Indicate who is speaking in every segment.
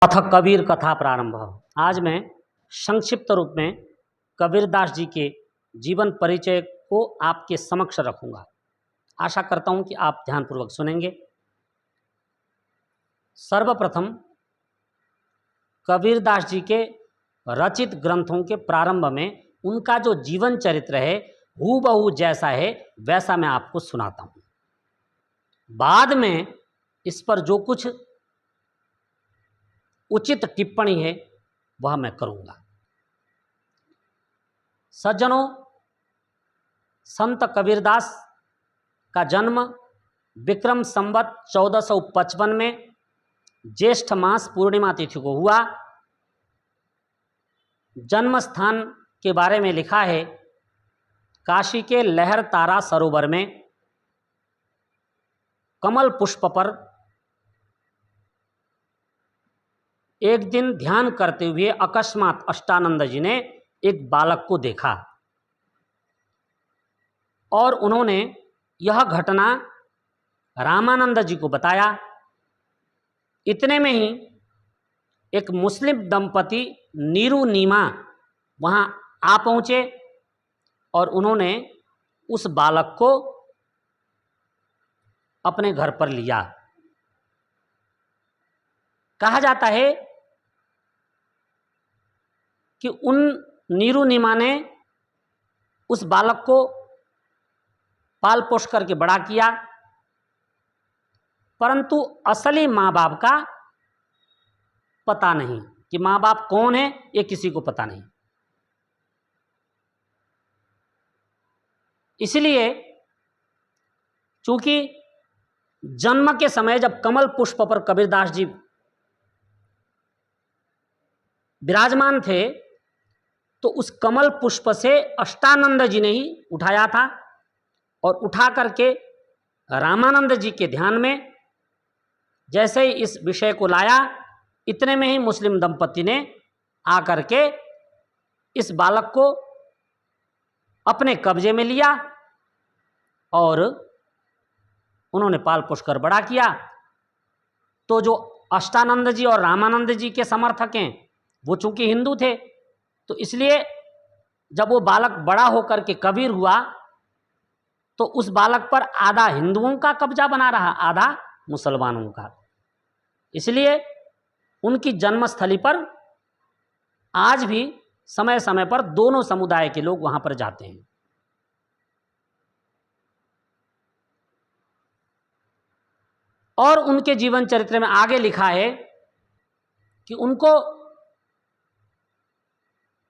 Speaker 1: अथ कबीर कथा प्रारंभ। आज मैं संक्षिप्त रूप में कबीरदास जी के जीवन परिचय को आपके समक्ष रखूंगा। आशा करता हूं कि आप ध्यानपूर्वक सुनेंगे। सर्वप्रथम कबीरदास जी के रचित ग्रंथों के प्रारंभ में उनका जो जीवन चरित्र है हूबहू जैसा है वैसा मैं आपको सुनाता हूं। बाद में इस पर जो कुछ उचित टिप्पणी है वह मैं करूंगा। सज्जनों, संत कबीरदास का जन्म विक्रम संवत 1455 में ज्येष्ठ मास पूर्णिमा तिथि को हुआ। जन्म स्थान के बारे में लिखा है काशी के लहर तारा सरोवर में कमल पुष्प पर एक दिन ध्यान करते हुए अकस्मात अष्टानंद जी ने एक बालक को देखा और उन्होंने यह घटना रामानंद जी को बताया। इतने में ही एक मुस्लिम दंपति नीरू नीमा वहाँ आ पहुँचे और उन्होंने उस बालक को अपने घर पर लिया। कहा जाता है कि उन नीरू नीमा ने उस बालक को पाल पोष करके बड़ा किया, परंतु असली माँ बाप का पता नहीं कि माँ बाप कौन है, ये किसी को पता नहीं। इसलिए चूंकि जन्म के समय जब कमल पुष्प पर कबीरदास जी विराजमान थे तो उस कमल पुष्प से अष्टानंद जी ने ही उठाया था और उठा करके रामानंद जी के ध्यान में जैसे ही इस विषय को लाया, इतने में ही मुस्लिम दंपति ने आकर के इस बालक को अपने कब्जे में लिया और उन्होंने पाल पोष कर बड़ा किया। तो जो अष्टानंद जी और रामानंद जी के समर्थक हैं वो चूंकि हिंदू थे, तो इसलिए जब वो बालक बड़ा होकर के कबीर हुआ तो उस बालक पर आधा हिंदुओं का कब्जा बना रहा, आधा मुसलमानों का। इसलिए उनकी जन्मस्थली पर आज भी समय समय पर दोनों समुदाय के लोग वहां पर जाते हैं। और उनके जीवन चरित्र में आगे लिखा है कि उनको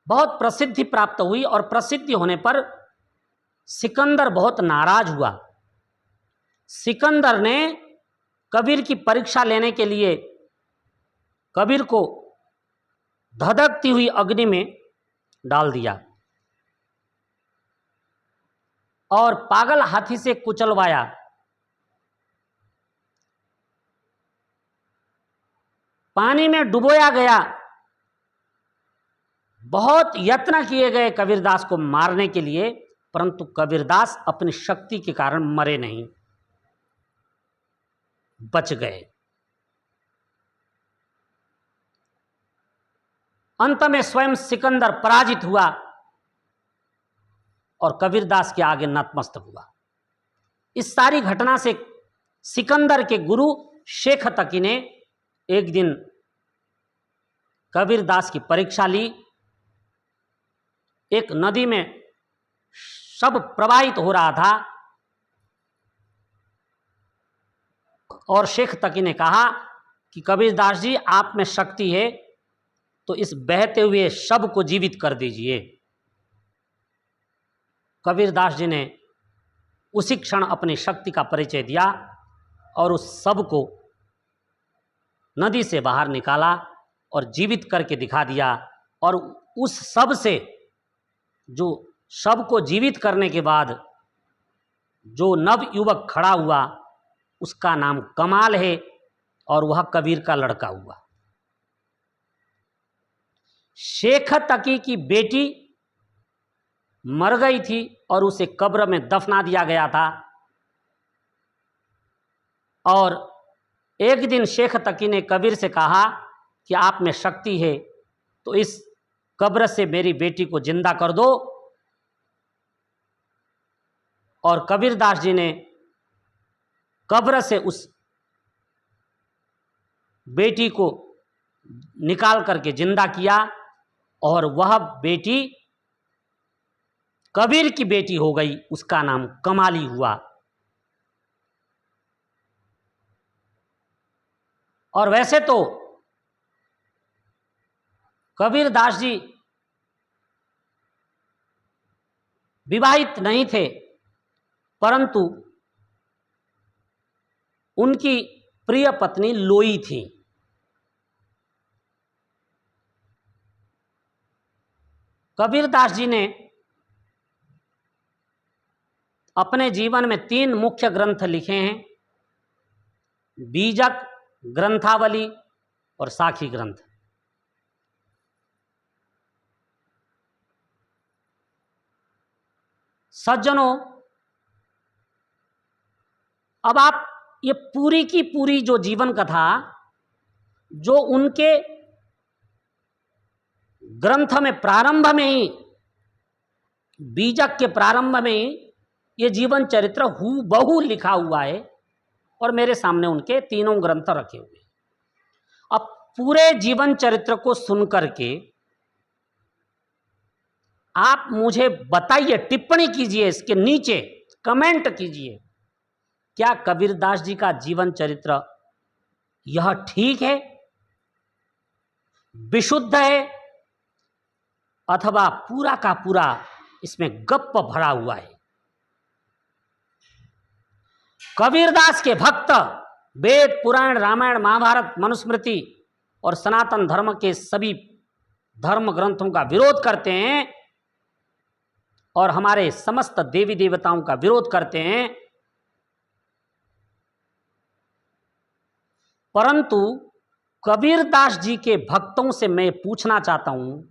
Speaker 1: बहुत प्रसिद्धि प्राप्त हुई और प्रसिद्धि होने पर सिकंदर बहुत नाराज हुआ। सिकंदर ने कबीर की परीक्षा लेने के लिए कबीर को धधकती हुई अग्नि में डाल दिया और पागल हाथी से कुचलवाया। पानी में डुबोया गया। बहुत यत्न किए गए कबीरदास को मारने के लिए, परंतु कबीरदास अपनी शक्ति के कारण मरे नहीं, बच गए। अंत में स्वयं सिकंदर पराजित हुआ और कबीरदास के आगे नतमस्तक हुआ। इस सारी घटना से सिकंदर के गुरु शेख तकी ने एक दिन कबीरदास की परीक्षा ली। एक नदी में शव प्रवाहित हो रहा था और शेख तकी ने कहा कि कबीरदास जी, आप में शक्ति है तो इस बहते हुए शव को जीवित कर दीजिए। कबीरदास जी ने उसी क्षण अपनी शक्ति का परिचय दिया और उस शव को नदी से बाहर निकाला और जीवित करके दिखा दिया। और उस शव से, जो शव को जीवित करने के बाद जो नव युवक खड़ा हुआ उसका नाम कमाल है और वह कबीर का लड़का हुआ। शेख तकी की बेटी मर गई थी और उसे कब्र में दफना दिया गया था। और एक दिन शेख तकी ने कबीर से कहा कि आप में शक्ति है तो इस कब्र से मेरी बेटी को जिंदा कर दो। और कबीरदास जी ने कब्र से उस बेटी को निकाल करके जिंदा किया और वह बेटी कबीर की बेटी हो गई, उसका नाम कमाली हुआ। और वैसे तो कबीरदास जी विवाहित नहीं थे, परंतु उनकी प्रिय पत्नी लोई थी। कबीरदास जी ने अपने जीवन में 3 मुख्य ग्रंथ लिखे हैं, बीजक, ग्रंथावली और साखी ग्रंथ। सज्जनों, अब आप ये पूरी की पूरी जो जीवन कथा जो उनके ग्रंथ में प्रारंभ में ही, बीजक के प्रारंभ में ही ये जीवन चरित्र हूबहू लिखा हुआ है और मेरे सामने उनके 3 ग्रंथ रखे हुए हैं। अब पूरे जीवन चरित्र को सुनकर के आप मुझे बताइए, टिप्पणी कीजिए, इसके नीचे कमेंट कीजिए, क्या कबीरदास जी का जीवन चरित्र यह ठीक है, विशुद्ध है, अथवा पूरा का पूरा इसमें गप्प भरा हुआ है। कबीरदास के भक्त वेद, पुराण, रामायण, महाभारत, मनुस्मृति और सनातन धर्म के सभी धर्म ग्रंथों का विरोध करते हैं और हमारे समस्त देवी देवताओं का विरोध करते हैं, परंतु कबीरदास जी के भक्तों से मैं पूछना चाहता हूं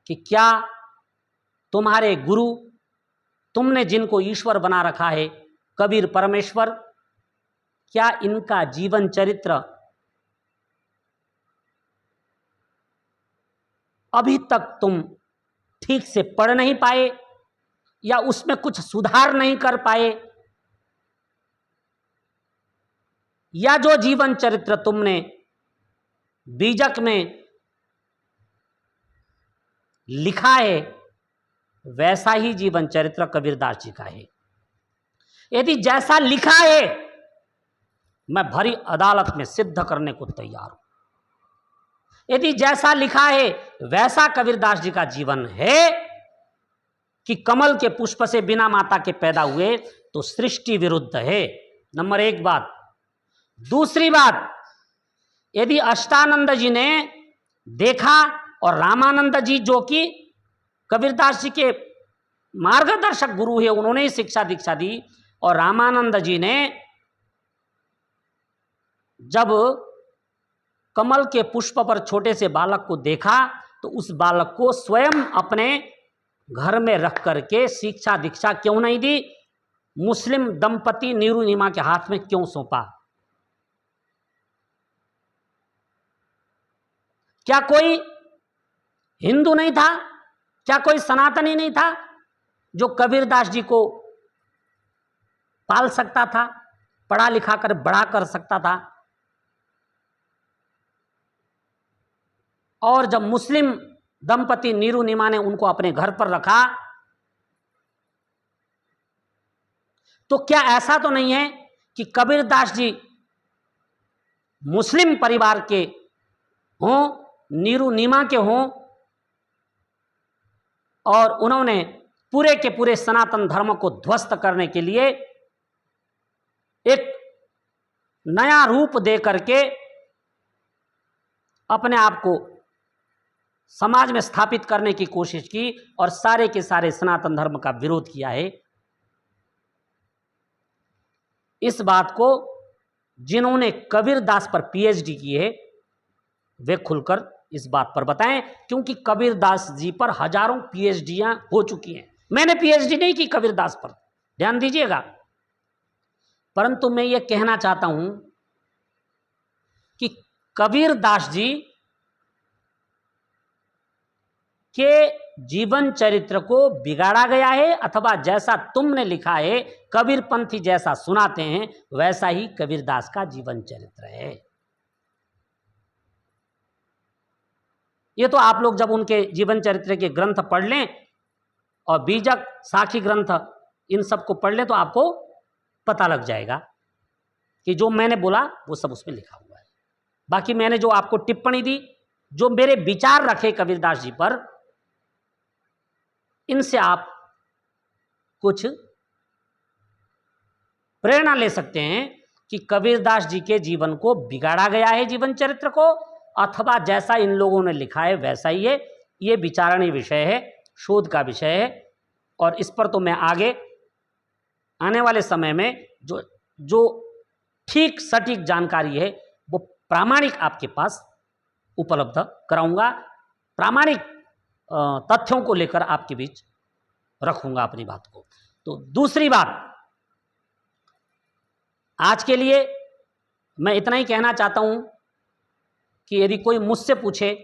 Speaker 1: कि क्या तुम्हारे गुरु, तुमने जिनको ईश्वर बना रखा है, कबीर परमेश्वर, क्या इनका जीवन चरित्र अभी तक तुम ठीक से पढ़ नहीं पाए या उसमें कुछ सुधार नहीं कर पाए, या जो जीवन चरित्र तुमने बीजक में लिखा है वैसा ही जीवन चरित्र कबीरदास जी का है? यदि जैसा लिखा है, मैं भरी अदालत में सिद्ध करने को तैयार हूं। यदि जैसा लिखा है वैसा कबीरदास जी का जीवन है कि कमल के पुष्प से बिना माता के पैदा हुए, तो सृष्टि विरुद्ध है, नंबर 1 बात। दूसरी बात, यदि अष्टानंद जी ने देखा और रामानंद जी जो कि कबीरदास जी के मार्गदर्शक गुरु है, उन्होंने ही शिक्षा दीक्षा दी, और रामानंद जी ने जब कमल के पुष्प पर छोटे से बालक को देखा तो उस बालक को स्वयं अपने घर में रख करके शिक्षा दीक्षा क्यों नहीं दी? मुस्लिम दंपति नीरू-नीमा के हाथ में क्यों सौंपा? क्या कोई हिंदू नहीं था, क्या कोई सनातनी नहीं था जो कबीरदास जी को पाल सकता था, पढ़ा लिखा कर बड़ा कर सकता था? और जब मुस्लिम दंपति नीरू-नीमा ने उनको अपने घर पर रखा, तो क्या ऐसा तो नहीं है कि कबीरदास जी मुस्लिम परिवार के हों, नीरू-नीमा के हों, और उन्होंने पूरे के पूरे सनातन धर्म को ध्वस्त करने के लिए एक नया रूप दे करके अपने आप को समाज में स्थापित करने की कोशिश की और सारे के सारे सनातन धर्म का विरोध किया है? इस बात को जिन्होंने कबीरदास पर पीएचडी की है वे खुलकर इस बात पर बताएं, क्योंकि कबीरदास जी पर हजारों पीएचडियां हो चुकी हैं। मैंने पीएचडी नहीं की कबीरदास पर, ध्यान दीजिएगा, परंतु मैं ये कहना चाहता हूं कि कबीरदास जी के जीवन चरित्र को बिगाड़ा गया है, अथवा जैसा तुमने लिखा है कबीरपंथी जैसा सुनाते हैं वैसा ही कबीरदास का जीवन चरित्र है। ये तो आप लोग जब उनके जीवन चरित्र के ग्रंथ पढ़ लें और बीजक साखी ग्रंथ इन सब को पढ़ लें तो आपको पता लग जाएगा कि जो मैंने बोला वो सब उसमें लिखा हुआ है। बाकी मैंने जो आपको टिप्पणी दी, जो मेरे विचार रखे कबीरदास जी पर, इनसे आप कुछ प्रेरणा ले सकते हैं कि कबीरदास जी के जीवन को बिगाड़ा गया है, जीवन चरित्र को, अथवा जैसा इन लोगों ने लिखा है वैसा ही है। ये विचारणीय विषय है, शोध का विषय है, और इस पर तो मैं आगे आने वाले समय में जो ठीक सटीक जानकारी है वो प्रामाणिक आपके पास उपलब्ध कराऊंगा, प्रामाणिक तथ्यों को लेकर आपके बीच रखूंगा अपनी बात को। तो दूसरी बात, आज के लिए मैं इतना ही कहना चाहता हूं कि यदि कोई मुझसे पूछे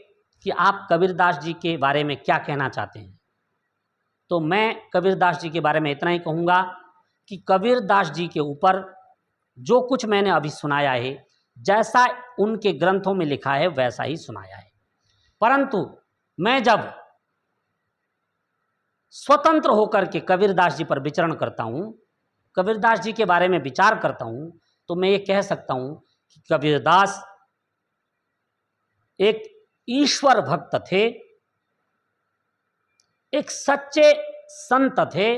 Speaker 1: कि आप कबीरदास जी के बारे में क्या कहना चाहते हैं, तो मैं कबीरदास जी के बारे में इतना ही कहूँगा कि कबीरदास जी के ऊपर जो कुछ मैंने अभी सुनाया है, जैसा उनके ग्रंथों में लिखा है वैसा ही सुनाया है। परंतु मैं जब स्वतंत्र होकर के कबीरदास जी पर विचरण करता हूँ, कबीरदास जी के बारे में विचार करता हूँ, तो मैं ये कह सकता हूँ कि कबीरदास एक ईश्वर भक्त थे, एक सच्चे संत थे,